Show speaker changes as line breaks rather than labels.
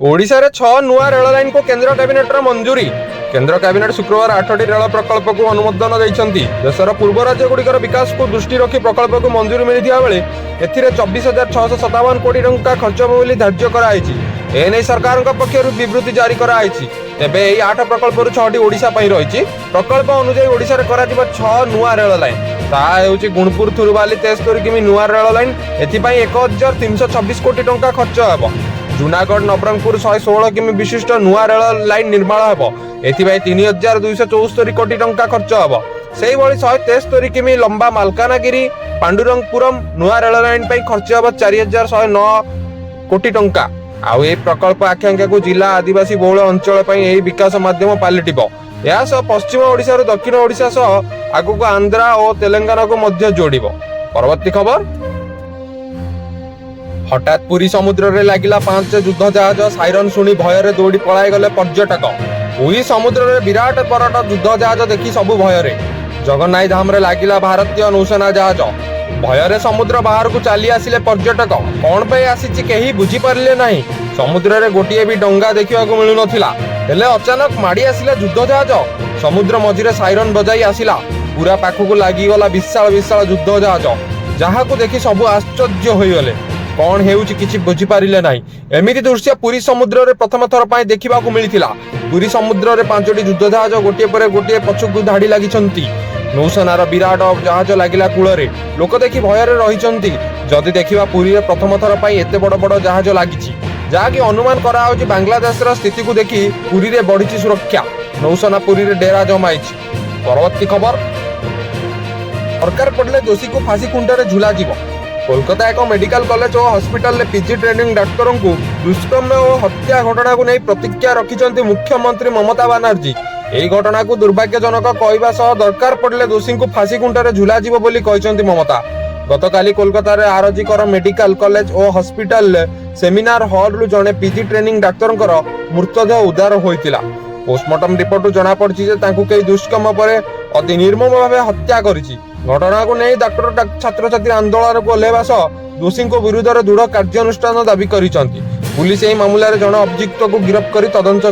ओडिशारे 6 नुआ rail line को केंद्र कैबिनेटर मंजूरी। केंद्र कैबिनेट शुक्रवार 8टी रेल प्रकल्प को अनुमोदन देइछंती। देशर पूर्व राज्य गुड़िकर विकास को दृष्टि रखी प्रकल्प को मंजूरी मिलिथिया बेले एथिरे 24,657 कोटी टंका खर्च हो बोली धार्य कराइछि। एने सरकार पक्षरु विवृत्ति जारी कराइछि। तेबे एई 8 प्रकल्परु 6टी ओडिशा पई रहिछि। प्रकल्प अनुसार ओडिशा रे कराजिबा 6 नुआ रेल लाइन। ताहा हेउछि गुणपुर थुरुबाली 73 किमी नुआ रेल लाइन। एथि पई 1326 कोटी टंका खर्च हेबो। जूनागढ़ नवरंगपुर 116 किमी विशिष्ट नुआ रेल लाइन निर्माण हेबो। एथिबाई 3274 कोटी टंका खर्च हेबो। सेही भଳି 173 किमी लंबा मालकानगिरी पांडुरंगपुरम नुआ रेल लाइन पई खर्च हेबो 4109 कोटी टंका। आउ ए प्रकल्प आकांक्षा को जिला आदिवासी बहुल अंचल पई एही विकास माध्यम पालिटिबो। या सह पश्चिम ओडिसा रो दक्षिण ओडिसा सह आगु को आंध्रा और तेलंगाना को मध्य जोड़िबो। परवर्ती खबर। हठात पुरी समुद्र रे लागिला 5 युद्ध जहाज। साइरन सुनी भय दौड़ी पलाई गले पर्यटक। पुरी समुद्र रे विराट परट युद्ध जहाज देखी सबु भय। जगन्नाथ धाम रे लागिला भारतीय नौसेना जहाज। भय समुद्र बाहर को चली आसिले पर्यटक। कौन पे आसी केही बुझी पारिले नहीं। समुद्र रे गोटिए भी डंगा देखिबा को मिलु नथिला। हेले अचानक माड़ी आसिला युद्ध जहाज। समुद्र मझिरे साइरन बजाई आसिला। पूरा पाखु लागि गला विशाल विशाल युद्ध जहाज। जहाँ को देखि सबु आश्चर्य होई गले। कौन हेउछि किछि बुझी पारिले नाही। एमिति दृश्य पुरी समुद्र रे प्रथम थर पाए देखिबा को मिलिथिला। पुरी समुद्र रे 5टी युद्ध जहाज गोटिए पर गोटिए पछकु धाड़ी लागिछंती। नौसेनार विराट जहाज लागिला कूल रे। लोक देखि भय रे रहिछंती। जदि देखिबा पुरी रे प्रथम थर पाए एते बड़ बड़ जहाज लागिछि। जाकी अनुमान करा होछि बांग्लादेश रा स्थिति को देखि पुरी रे बढ़िछि सुरक्षा। नौसेना पुरी रे डेरा जमाइछि। परवर्ती खबर। सरकार पड़ले दोषी को फांसी खुंटा रे झुला जीव। कोलकाता एक मेडिकल कॉलेज और हॉस्पिटल में पीजी ट्रेनिंग डाक्तरों को दुष्कर्म और हत्या घटना को नहीं प्रतिक्रिया रखिछंती मुख्यमंत्री ममता बनर्जी। एही घटना को दुर्भाग्यजनक कहवा सह दरकार पड़ले दोषी को फांसी खुंटा झुला जीव बोली कहिसंती ममता। गतकाली कोलकाता रे आरजी कर मेडिकल कॉलेज और हॉस्पिटल सेमिनार हॉल रु जने पीजी ट्रेनिंग डाक्तरों मृतदेह उद्धार होइतिला। पोस्टमार्टम रिपोर्ट जना पड़छि जे तांकु केही दुष्कर्म परे अति निर्मम भावे हत्या करिछि। घटना को नहीं डाक्टर छात्र छात्री आंदोलन को ओह्लैवा सह दोषी विरुद्ध दृढ़ कार्यानुष्ठान दाबी करिसंती। पुलिस एही मामला रे जन अभियुक्त को गिरफ्त करी तदंत